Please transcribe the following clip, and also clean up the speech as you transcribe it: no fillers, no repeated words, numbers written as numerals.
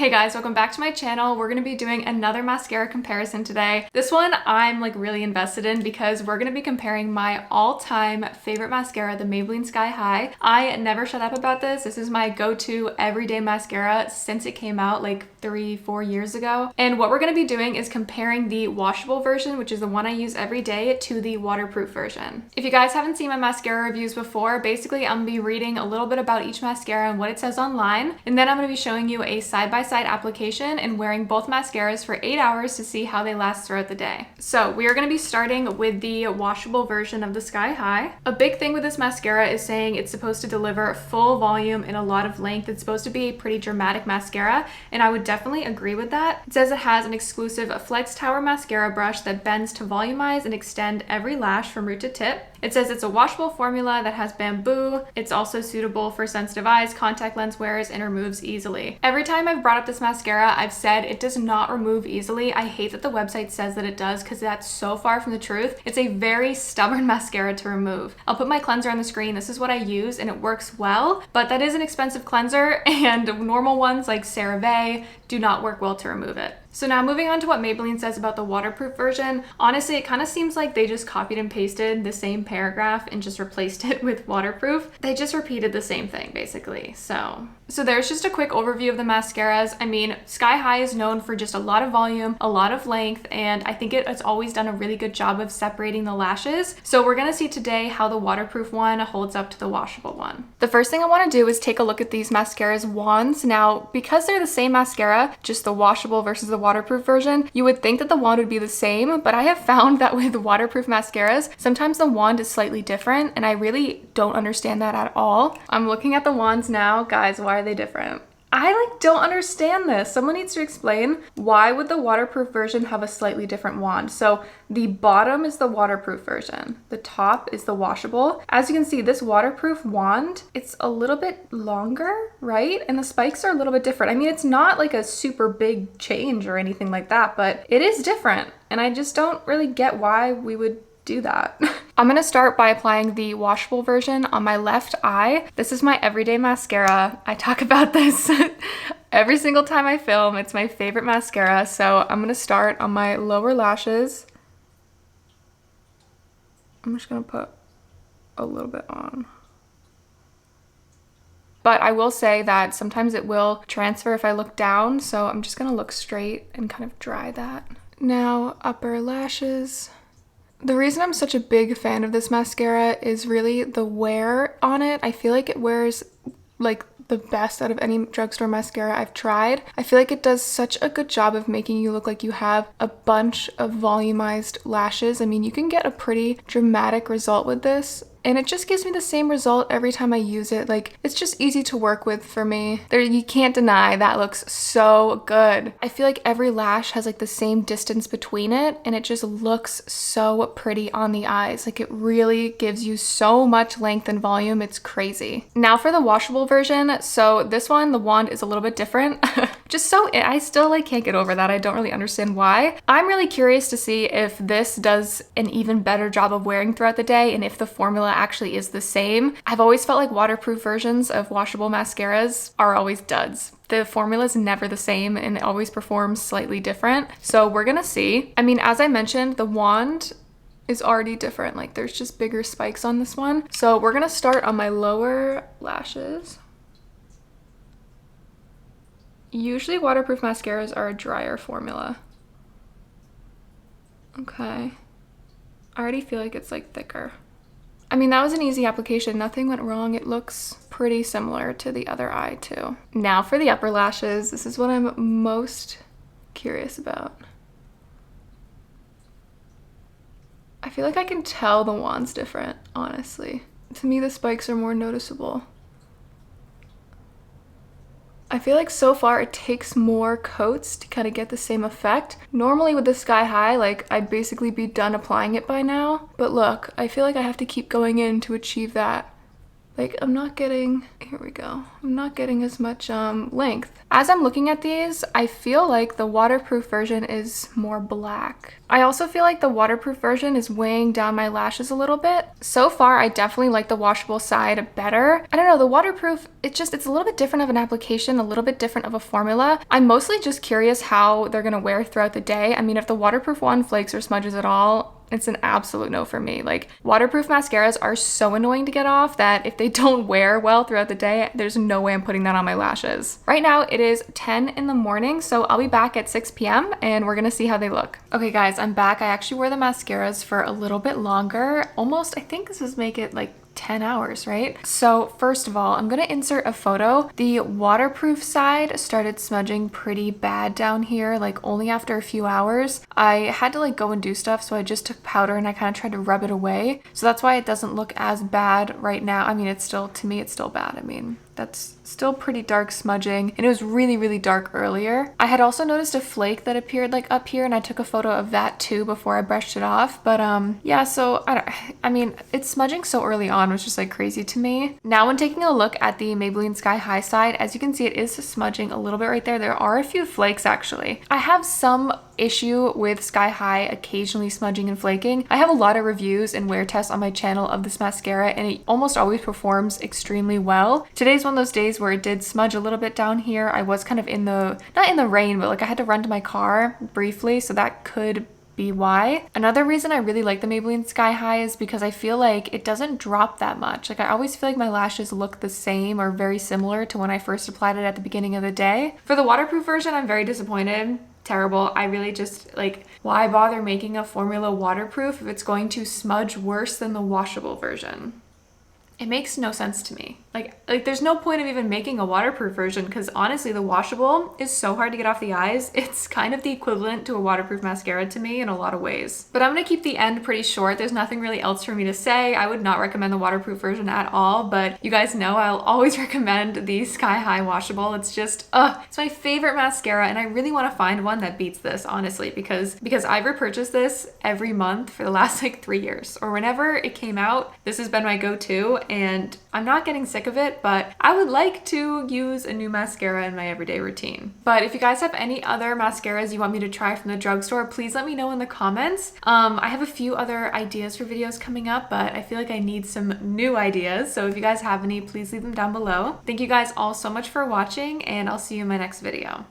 Hey guys, welcome back to my channel. We're gonna be doing another mascara comparison today. This one I'm like really invested in because we're gonna be comparing my all-time favorite mascara, the Maybelline Sky High. I never shut up about this. This is my go-to everyday mascara since it came out like 3-4 years ago. And what we're gonna be doing is comparing the washable version, which is the one I use every day, to the waterproof version. If you guys haven't seen my mascara reviews before, basically I'm gonna be reading a little bit about each mascara and what it says online, and then I'm gonna be showing you a side-by-side application and wearing both mascaras for 8 hours to see how they last throughout the day. So we are going to be starting with the washable version of the Sky High. A big thing with this mascara is saying it's supposed to deliver full volume and a lot of length. It's supposed to be a pretty dramatic mascara, and I would definitely agree with that. It says it has an exclusive Flex Tower mascara brush that bends to volumize and extend every lash from root to tip. It says it's a washable formula that has bamboo. It's also suitable for sensitive eyes, contact lens wearers, and removes easily. Every time I've brought up this mascara, I've said it does not remove easily. I hate that the website says that it does because that's so far from the truth. It's a very stubborn mascara to remove. I'll put my cleanser on the screen. This is what I use and it works well, but that is an expensive cleanser and normal ones like CeraVe do not work well to remove it. So now moving on to what Maybelline says about the waterproof version. Honestly, it kind of seems like they just copied and pasted the same paragraph and just replaced it with waterproof. They just repeated the same thing basically. So there's just a quick overview of the mascaras. I mean, Sky High is known for just a lot of volume, a lot of length, and I think it's always done a really good job of separating the lashes. So we're gonna see today how the waterproof one holds up to the washable one. The first thing I wanna do is take a look at these mascaras wands. Now, because they're the same mascara, just the washable versus the waterproof version, you would think that the wand would be the same, but I have found that with waterproof mascaras, sometimes the wand is slightly different, and I really don't understand that at all. I'm looking at the wands now. Guys, why are they different? I don't understand this. Someone needs to explain why would the waterproof version have a slightly different wand. So the bottom is the waterproof version. The top is the washable. As you can see, this waterproof wand, it's a little bit longer, right? And the spikes are a little bit different. I mean, it's not like a super big change or anything like that, but it is different. And I just don't really get why we would do that. I'm gonna start by applying the washable version on my left eye. This is my everyday mascara. I talk about this every single time I film. It's my favorite mascara. So I'm gonna start on my lower lashes. I'm just gonna put a little bit on. But I will say that sometimes it will transfer if I look down. So I'm just gonna look straight and kind of dry that. Now, upper lashes. The reason I'm such a big fan of this mascara is really the wear on it. I feel like it wears like the best out of any drugstore mascara I've tried. I feel like it does such a good job of making you look like you have a bunch of volumized lashes. I mean, you can get a pretty dramatic result with this. And it just gives me the same result every time I use it. Like, it's just easy to work with for me. You can't deny that looks so good. I feel like every lash has like the same distance between it, and it just looks so pretty on the eyes. Like, it really gives you so much length and volume. It's crazy. Now for the washable version. So this one, the wand is a little bit different. I still like can't get over that. I don't really understand why. I'm really curious to see if this does an even better job of wearing throughout the day and if the formula actually is the same. I've always felt like waterproof versions of washable mascaras are always duds. The formula is never the same and it always performs slightly different. So we're gonna see. I mean, as I mentioned, the wand is already different. Like, there's just bigger spikes on this one. So we're gonna start on my lower lashes. Usually waterproof mascaras are a drier formula. Okay. I already feel like it's like thicker. I mean, that was an easy application. Nothing went wrong. It looks pretty similar to the other eye too. Now for the upper lashes, this is what I'm most curious about. I feel like I can tell the wand's different, honestly. To me, the spikes are more noticeable. I feel like so far it takes more coats to kind of get the same effect. Normally with the Sky High, like, I'd basically be done applying it by now. But look, I feel like I have to keep going in to achieve that. Like, I'm not getting here we go. I'm not getting as much length. As I'm looking at these, I feel like the waterproof version is more black. I also feel like the waterproof version is weighing down my lashes a little bit. So far, I definitely like the washable side better. I don't know, the waterproof, it's a little bit different of an application, a little bit different of a formula. I'm mostly just curious how they're gonna wear throughout the day. I mean, if the waterproof one flakes or smudges at all, it's an absolute no for me. Like, waterproof mascaras are so annoying to get off that if they don't wear well throughout the day, there's no way I'm putting that on my lashes. Right now it is 10 in the morning, so I'll be back at 6 p.m. and we're gonna see how they look. Okay guys, I'm back. I actually wore the mascaras for a little bit longer. Almost, I think this is make it like 10 hours, right? So first of all, I'm gonna insert a photo. The waterproof side started smudging pretty bad down here, like only after a few hours. I had to like go and do stuff, so I just took powder and I kind of tried to rub it away. So that's why it doesn't look as bad right now. I mean, it's still, to me, it's still bad. I mean, that's still pretty dark smudging, and it was really, really dark earlier. I had also noticed a flake that appeared like up here, and I took a photo of that too before I brushed it off. But yeah, so I mean, it's smudging so early on was just like crazy to me. Now when taking a look at the Maybelline Sky High side, as you can see, it is smudging a little bit right there. There are a few flakes actually. I have some issue with Sky High occasionally smudging and flaking. I have a lot of reviews and wear tests on my channel of this mascara, and it almost always performs extremely well. Today's one of those days where it did smudge a little bit down here. I was kind of in the, not in the rain, but like I had to run to my car briefly, so that could be why. Another reason I really like the Maybelline Sky High is because I feel like it doesn't drop that much. Like, I always feel like my lashes look the same or very similar to when I first applied it at the beginning of the day. For the waterproof version, I'm very disappointed. Terrible. I really just, like, why bother making a formula waterproof if it's going to smudge worse than the washable version? It makes no sense to me. Like there's no point of even making a waterproof version, because honestly, the washable is so hard to get off the eyes. It's kind of the equivalent to a waterproof mascara to me in a lot of ways. But I'm gonna keep the end pretty short. There's nothing really else for me to say. I would not recommend the waterproof version at all, but you guys know I'll always recommend the Sky High washable. It's just, it's my favorite mascara, and I really want to find one that beats this, honestly, because I've repurchased this every month for the last like 3 years, or whenever it came out. This has been my go-to, and I'm not getting sick of it, but I would like to use a new mascara in my everyday routine. But if you guys have any other mascaras you want me to try from the drugstore, please let me know in the comments. I have a few other ideas for videos coming up, but I feel like I need some new ideas. So if you guys have any, please leave them down below. Thank you guys all so much for watching, and I'll see you in my next video.